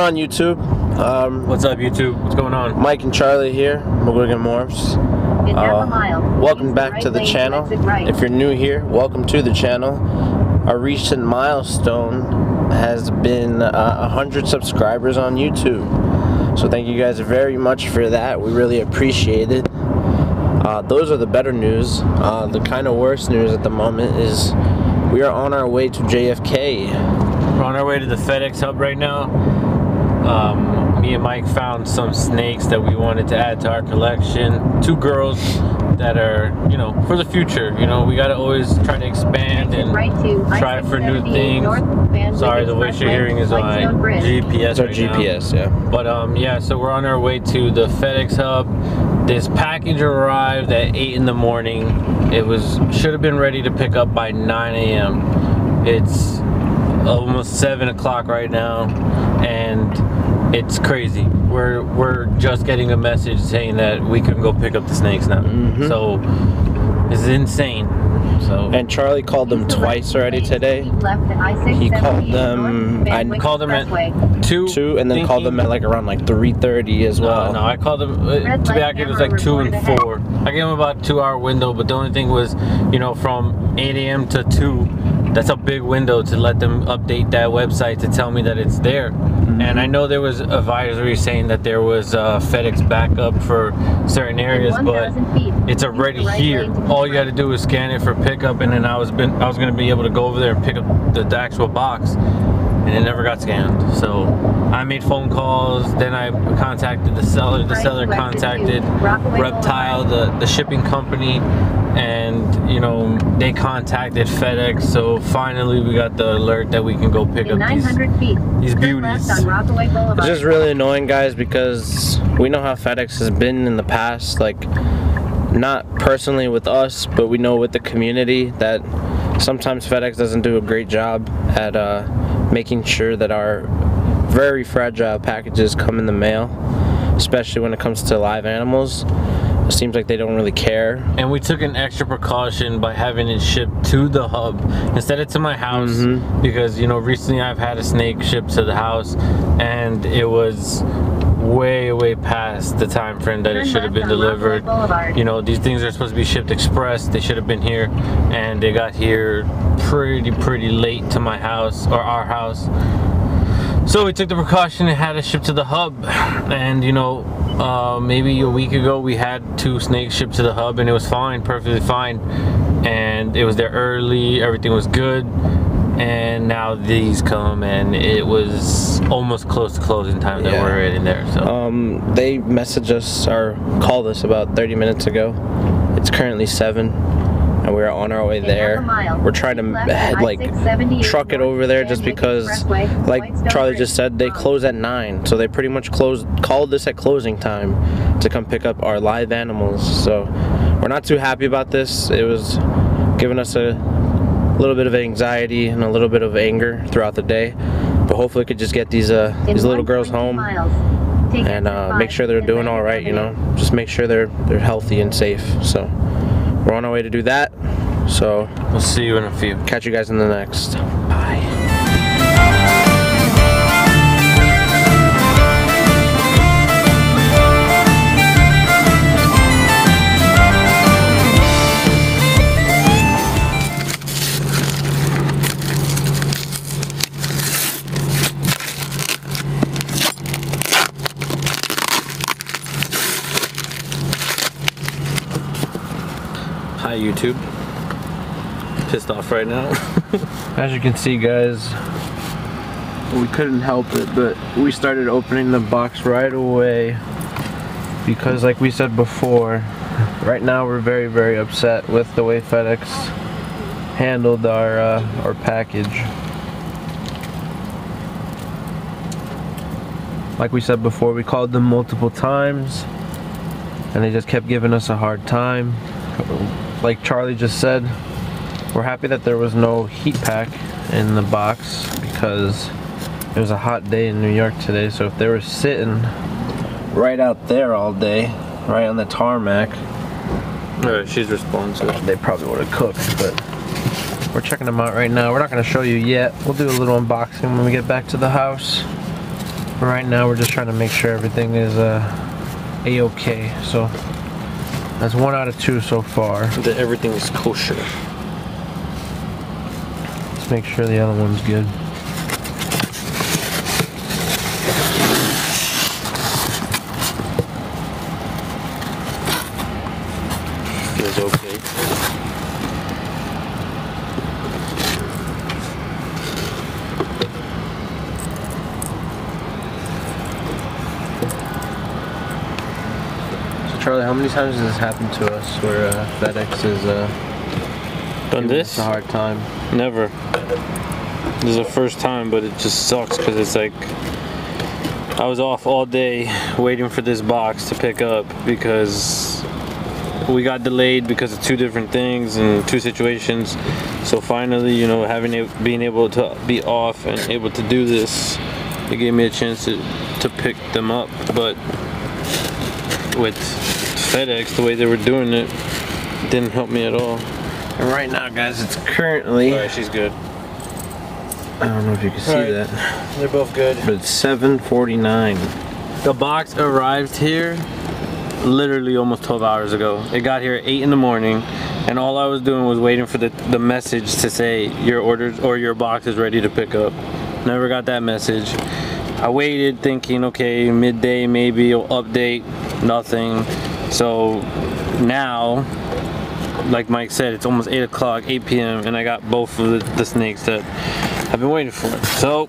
on, YouTube? What's up, YouTube? What's going on? Mike and Charlie here, McGuigan Morphs. Welcome back to the channel. If you're new here, welcome to the channel. Our recent milestone has been 100 subscribers on YouTube. So thank you guys very much for that. We really appreciate it. Those are the better news. The kind of worse news at the moment is we are on our way to JFK. We're on our way to the FedEx hub right now. Me and Mike found some snakes that we wanted to add to our collection. Two girls that are, you know, for the future. You know, we gotta always try to expand and try for new things. Sorry, the voice you're hearing is my GPS. It's our GPS, yeah. But yeah, so we're on our way to the FedEx hub. This package arrived at 8 in the morning. It should have been ready to pick up by 9 a.m. It's almost 7 o'clock right now, and it's crazy. We're just getting a message saying that we can go pick up the snakes now. So this is insane. So, and Charlie called them twice already today. He called them. I called them at 2, and then called them at like around like 3:30 as well. No, I called them. To be accurate, it was like 2 and 4. I gave them about a 2-hour window, but the only thing was, you know, from 8 a.m. to 2. That's a big window to let them update that website to tell me that it's there. And I know there was advisory saying that there was FedEx backup for certain areas, but it's already here. All you got to do is scan it for pickup, and then I was going to be able to go over there and pick up the actual box, and it never got scanned. So I made phone calls, then I contacted the seller. The seller contacted Reptile, the shipping company, and you know, they contacted FedEx. So finally we got the alert that we can go pick up these beauties. It's just really annoying, guys, because we know how FedEx has been in the past, like not personally with us, but we know with the community that sometimes FedEx doesn't do a great job at making sure that our very fragile packages come in the mail, especially when it comes to live animals. It seems like they don't really care. And we took an extra precaution by having it shipped to the hub instead of to my house, because, you know, recently I've had a snake shipped to the house and it was way past the time frame that it should have been delivered. You know, these things are supposed to be shipped express. They should have been here, and they got here pretty late to my house, or our house. So we took the precaution and had it shipped to the hub. And you know, maybe a week ago we had 2 snakes shipped to the hub, and it was fine, perfectly fine, and it was there early, everything was good. And now these come, and it was almost close to closing time that we're in there. So they messaged us or called us about 30 minutes ago. It's currently 7, and we're on our way there. We're trying to like truck it over there just because, like Charlie just said, they close at 9, so they pretty much called this at closing time to come pick up our live animals. So we're not too happy about this. It was giving us a little bit of anxiety and a little bit of anger throughout the day, but hopefully we could just get these little girls home and make sure they're doing all right. You know, just make sure they're healthy and safe. So we're on our way to do that. So we'll see you in a few. Catch you guys in the next. Bye. Hi, YouTube. Pissed off right now. As you can see, guys, we couldn't help it, but we started opening the box right away because, like we said before, right now we're very upset with the way FedEx handled our package. Like we said before, we called them multiple times and they just kept giving us a hard time. Like Charlie just said, we're happy that there was no heat pack in the box because it was a hot day in New York today. So if they were sitting right out there all day, right on the tarmac, she's responsive, they probably would have cooked. But we're checking them out right now. We're not going to show you yet. We'll do a little unboxing when we get back to the house. Right now we're just trying to make sure everything is a-okay. So that's 1 out of 2 so far. That everything is kosher. Let's make sure the other one's good. Feels okay. Charlie, how many times has this happened to us where FedEx is Done this? It's a hard time. Never. This is the first time, but it just sucks because it's like I was off all day waiting for this box to pick up because we got delayed because of 2 different things and 2 situations. So finally, you know, being able to be off and able to do this, it gave me a chance to pick them up. But with FedEx, the way they were doing it, didn't help me at all. And right now, guys, it's currently... Alright, she's good. I don't know if you can see that. They're both good. But it's 7:49. The box arrived here literally almost 12 hours ago. It got here at 8 in the morning, and all I was doing was waiting for the message to say your orders or your box is ready to pick up. Never got that message. I waited thinking, okay, midday maybe it'll update. Nothing. So now, like Mike said, it's almost 8 o'clock, 8 p.m. and I got both of the snakes that I've been waiting for. So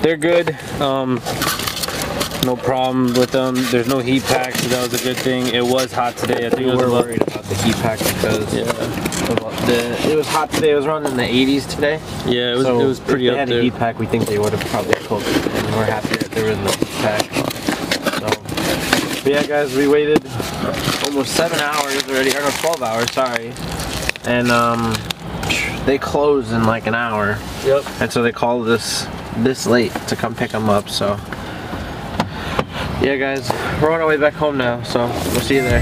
they're good. No problem with them. There's no heat pack, so that was a good thing. It was hot today. I think We were worried about the heat pack because it was hot today. It was around in the 80s today. Yeah, it was pretty up there. If they had a heat pack, we think they would have probably cooked, and we're happy that there was no heat pack. So, but yeah, guys, we waited almost 7 hours already, or no, 12 hours, sorry. And they closed in like an hour. Yep. And so they called us this late to come pick them up. So yeah, guys, we're on our way back home now. So we'll see you there.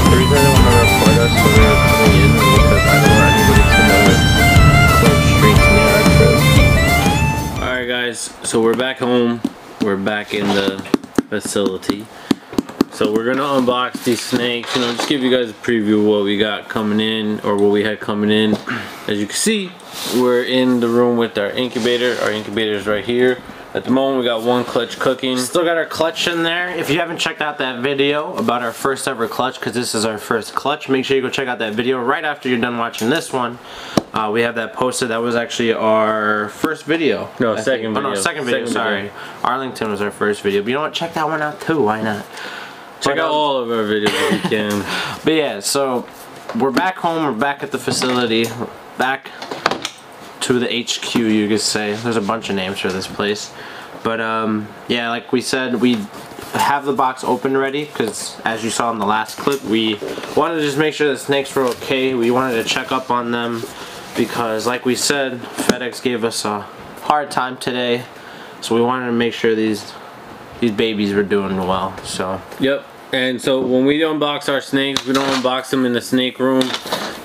The reason I didn't want to record us when we were coming in was because I don't want anybody to know close streets near our crib. Alright guys, so we're back home. We're back in the facility. So we're gonna unbox these snakes, you know, just give you guys a preview of what we got coming in, or what we had coming in. As you can see, we're in the room with our incubator. Our incubator is right here. At the moment, we got 1 clutch cooking. Still got our clutch in there. If you haven't checked out that video about our first ever clutch, because this is our first clutch, make sure you go check out that video right after you're done watching this one. We have that posted. That was actually our first video. No, second video. Oh, no, second video, sorry. Arlington was our first video. But you know what? Check that one out too. Why not? Check out all of our videos if you can. But yeah, so we're back home. We're back at the facility. Back to the HQ, you could say. There's a bunch of names for this place. But yeah, like we said, we have the box open ready because as you saw in the last clip, we wanted to just make sure the snakes were okay. We wanted to check up on them because like we said, FedEx gave us a hard time today. So we wanted to make sure these babies were doing well. So yep. And so when we unbox our snakes, we don't unbox them in the snake room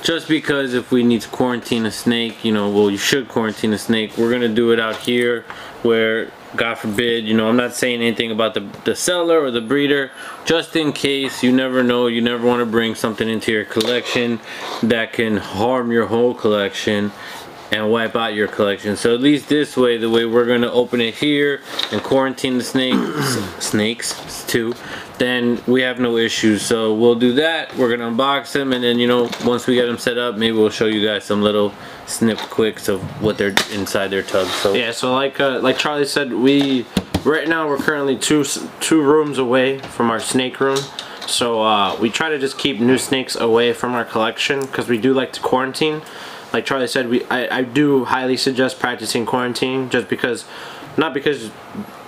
just because if we need to quarantine a snake, you know, well, you should quarantine a snake. We're gonna do it out here where, God forbid, you know, I'm not saying anything about the seller or the breeder, just in case. You never know. You never want to bring something into your collection that can harm your whole collection and wipe out your collection. So at least this way, the way we're gonna open it here and quarantine the snakes too, then we have no issues. So we'll do that. We're gonna unbox them, and then, you know, once we get them set up, maybe we'll show you guys some little snip quicks of what they're inside their tubs. So yeah, so like Charlie said, right now we're currently two rooms away from our snake room. So we try to just keep new snakes away from our collection because we do like to quarantine. Like Charlie said, I do highly suggest practicing quarantine, just because, not because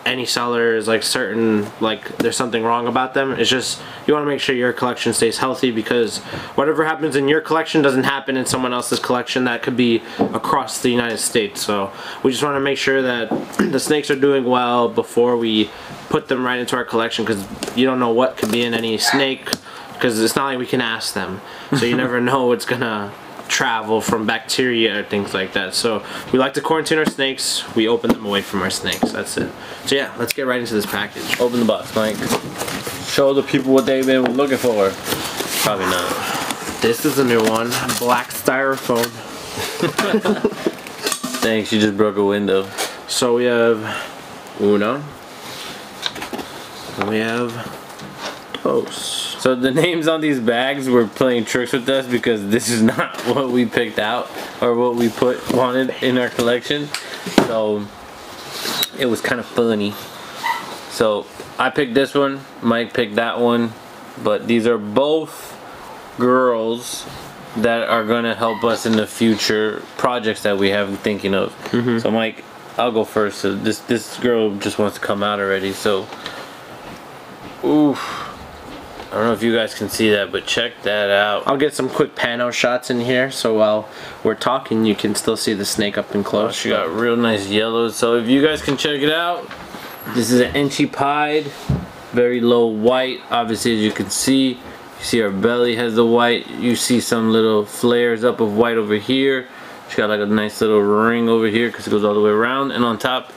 any seller is like certain like there's something wrong about them. It's just you want to make sure your collection stays healthy, because whatever happens in your collection doesn't happen in someone else's collection that could be across the United States. So we just want to make sure that the snakes are doing well before we put them right into our collection, because you don't know what could be in any snake, because it's not like we can ask them. So you never know what's gonna travel from bacteria or things like that. So we like to quarantine our snakes. We open them away from our snakes. That's it. So yeah, let's get right into this package. Open the box, Mike. Show the people what they've been looking for. Probably not. This is a new one. Black styrofoam. Thanks, you just broke a window. So we have Uno. And we have Dos. So the names on these bags were playing tricks with us because this is not what we picked out or what we wanted in our collection. So it was kind of funny. So I picked this one, Mike picked that one, but these are both girls that are gonna help us in the future projects that we have thinking of. So Mike, I'll go first. So this girl just wants to come out already. So, oof. I don't know if you guys can see that, but check that out. I'll get some quick pano shots in here, so while we're talking, you can still see the snake up and close. Oh, she got real nice yellows. So if you guys can check it out, this is an Enchi pied, very low white. Obviously, as you can see, you see her belly has the white. You see some little flares up of white over here. She got like a nice little ring over here because it goes all the way around, and on top,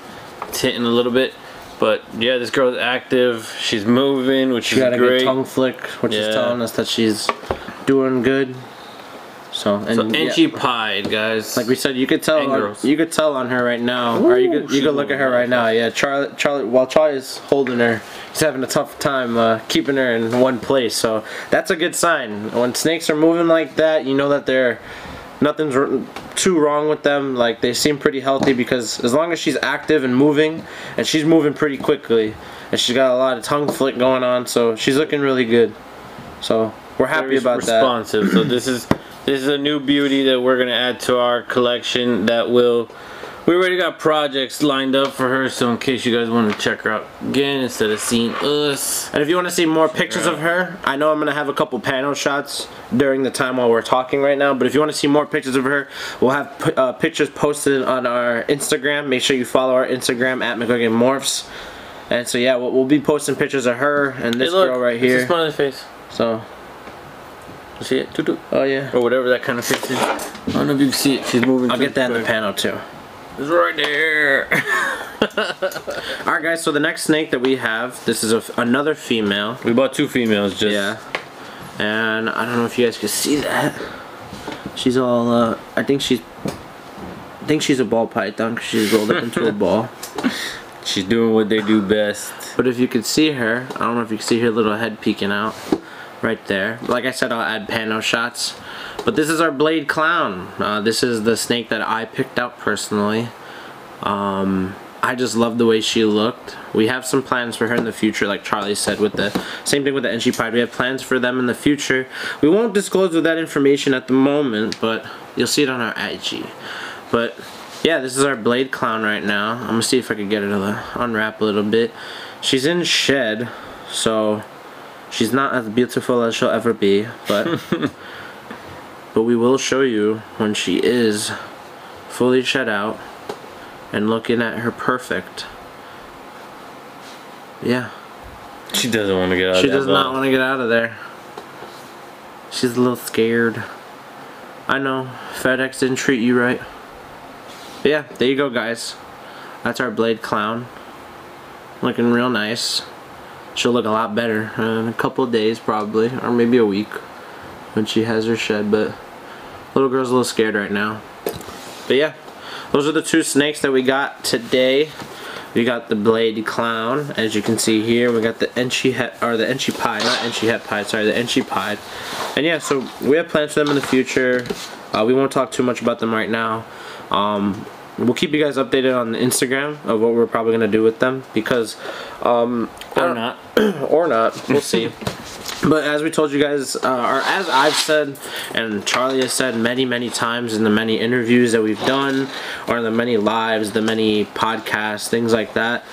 it's hitting a little bit. But yeah, this girl is active. She's moving, which is great. She got a good tongue flick, which is telling us that she's doing good. So Enchi pied, guys. Like we said, you could tell. You could tell on her right now, or you could look at her right now. Yeah, Charlie. While Charlie's holding her, he's having a tough time keeping her in one place. So that's a good sign. When snakes are moving like that, you know that nothing's too wrong with them. Like, they seem pretty healthy, because as long as she's active and moving, and she's moving pretty quickly, and she's got a lot of tongue flick going on, so she's looking really good. So we're happy about that. Responsive. So this is a new beauty that we're gonna add to our collection. We already got projects lined up for her, so in case you guys want to check her out again instead of seeing us. And if you want to see more pictures of her, I know I'm going to have a couple panel shots during the time while we're talking right now, but if you want to see more pictures of her, we'll have pictures posted on our Instagram. Make sure you follow our Instagram at McGuiganMorphs. And so yeah, we'll be posting pictures of her and this girl right here. It's a smile on his face. So, you see it? Toot-toot. Oh yeah. Or whatever that kind of face is. I don't know if you can see it. She's moving. I'll get that in the panel too. It's right there. Alright guys, so the next snake that we have, this is another female. We bought two females just. Yeah. And I don't know if you guys can see that. She's all, I think she's a ball python because she's rolled up into a ball. She's doing what they do best. But if you could see her, I don't know if you can see her little head peeking out. Right there. Like I said, I'll add pano shots. But this is our blade clown. This is the snake that I picked out personally. I just love the way she looked. We have some plans for her in the future, like Charlie said, with the same thing with the Enchi pied. We have plans for them in the future. We won't disclose that information at the moment, but you'll see it on our IG. But yeah, this is our blade clown right now. I'm gonna see if I can get it to unwrap a little bit. She's in shed, so she's not as beautiful as she'll ever be, but but we will show you when she is fully shed out and looking at her perfect. Yeah. She doesn't want to get out of there. She does not want to get out of there. She's a little scared. I know, FedEx didn't treat you right. But yeah, there you go guys. That's our blade clown. Looking real nice. She'll look a lot better in a couple of days probably, or maybe a week when she has her shed, but little girl's a little scared right now. But yeah, those are the two snakes that we got today. We got the blade clown, as you can see here. We got the Enchi pied, not Enchi het pied, sorry, the Enchi pied. And yeah, so we have plans for them in the future. We won't talk too much about them right now. We'll keep you guys updated on the Instagram of what we're probably gonna do with them, because or not, we'll see. But as we told you guys, or as I've said, and Charlie has said many times in the many interviews that we've done, or in the many lives, the many podcasts, things like that,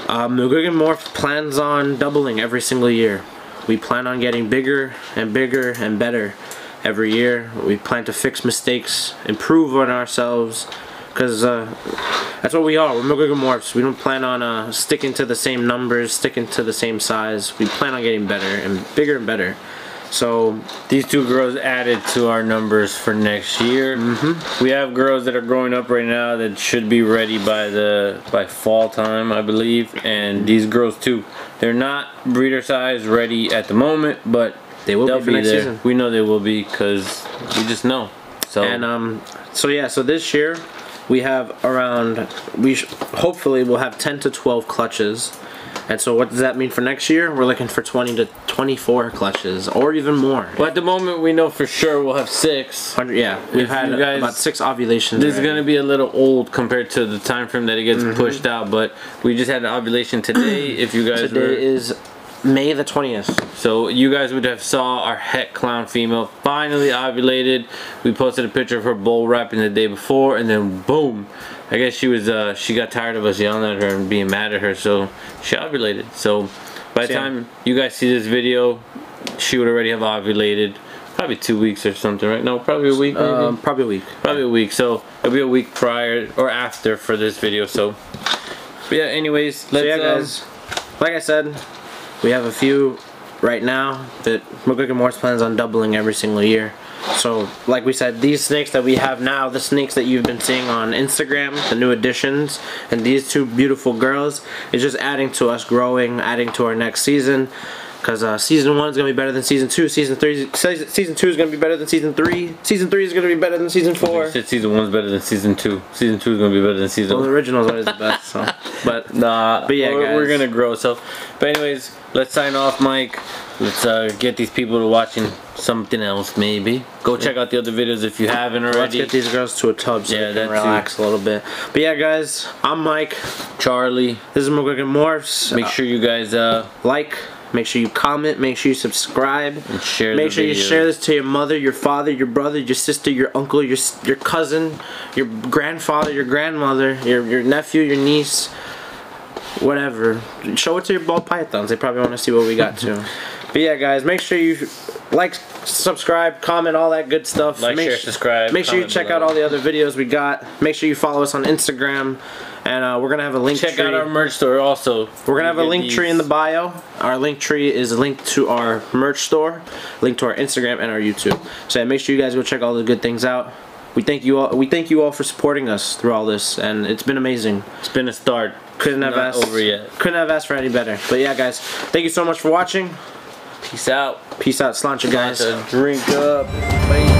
McGuigan Morph plans on doubling every single year. We plan on getting bigger and bigger and better every year. We plan to fix mistakes, improve on ourselves, because that's what we are. We're McGuigan Morphs. We don't plan on sticking to the same numbers, sticking to the same size. We plan on getting better and bigger and better. So these 2 girls added to our numbers for next year. We have girls that are growing up right now that should be ready by fall time, I believe. And these girls too. They're not breeder size ready at the moment, but they'll be next season. We know they will be because we just know. So and so this year we have around hopefully we'll have 10 to 12 clutches. And so what does that mean for next year? We're looking for 20 to 24 clutches, or even more. Well, at the moment, we know for sure we'll have 6. Yeah, we've had about 6 ovulations. This is going to be a little old compared to the time frame that it gets pushed out, but we just had an ovulation today. If you guys today is May the 20th. So you guys would have saw our het clown female finally ovulated. We posted a picture of her bull wrapping the day before, and then boom. I guess she was she got tired of us yelling at her and being mad at her, so she ovulated. So by the time you guys see this video, she would already have ovulated. Probably 2 weeks or something, right? No, probably a week. Maybe? Probably a week. Probably a week. So it'll be a week prior or after for this video. So, but yeah. Anyways, let's guys. Like I said, we have a few right now that McGuick and Morse plans on doubling every single year. So, like we said, these snakes that we have now, the snakes that you've been seeing on Instagram, the new additions, and these 2 beautiful girls, is just adding to us growing, adding to our next season. Because season 1 is going to be better than season 2. Season 2 is going to be better than season 3. Season 3 is going to be better than season 4. Season 1 is better than season 2. Season 2 is going to be better than season 1. Well, the original is always the best. So. But yeah, guys. We're going to grow. So, but anyways, let's sign off, Mike. Let's get these people to watching something else, maybe. Go check out the other videos if you haven't already. Let's get these girls to a tub so they can relax a little bit. But yeah, guys, I'm Mike. Charlie. This is McGuick and Morphs. Make sure you guys like. Make sure you comment, make sure you subscribe, and share. Make sure you share this to your mother, your father, your brother, your sister, your uncle, your cousin, your grandfather, your grandmother, your nephew, your niece, whatever. Show it to your ball pythons. They probably want to see what we got too. But yeah, guys, make sure you like, subscribe, comment, all that good stuff. Like, share, subscribe. Make sure you check out all the other videos we got. Make sure you follow us on Instagram. And we're going to have a link tree. Check out our merch store also. We're going to have a link tree in the bio. Our link tree is linked to our merch store, linked to our Instagram and our YouTube. So yeah, make sure you guys go check all the good things out. We thank you all for supporting us through all this, and it's been amazing. It's been a start. Couldn't have asked for any better. But yeah, guys, thank you so much for watching. Peace out. Peace out. Sláinte, guys. Drink up. Bye.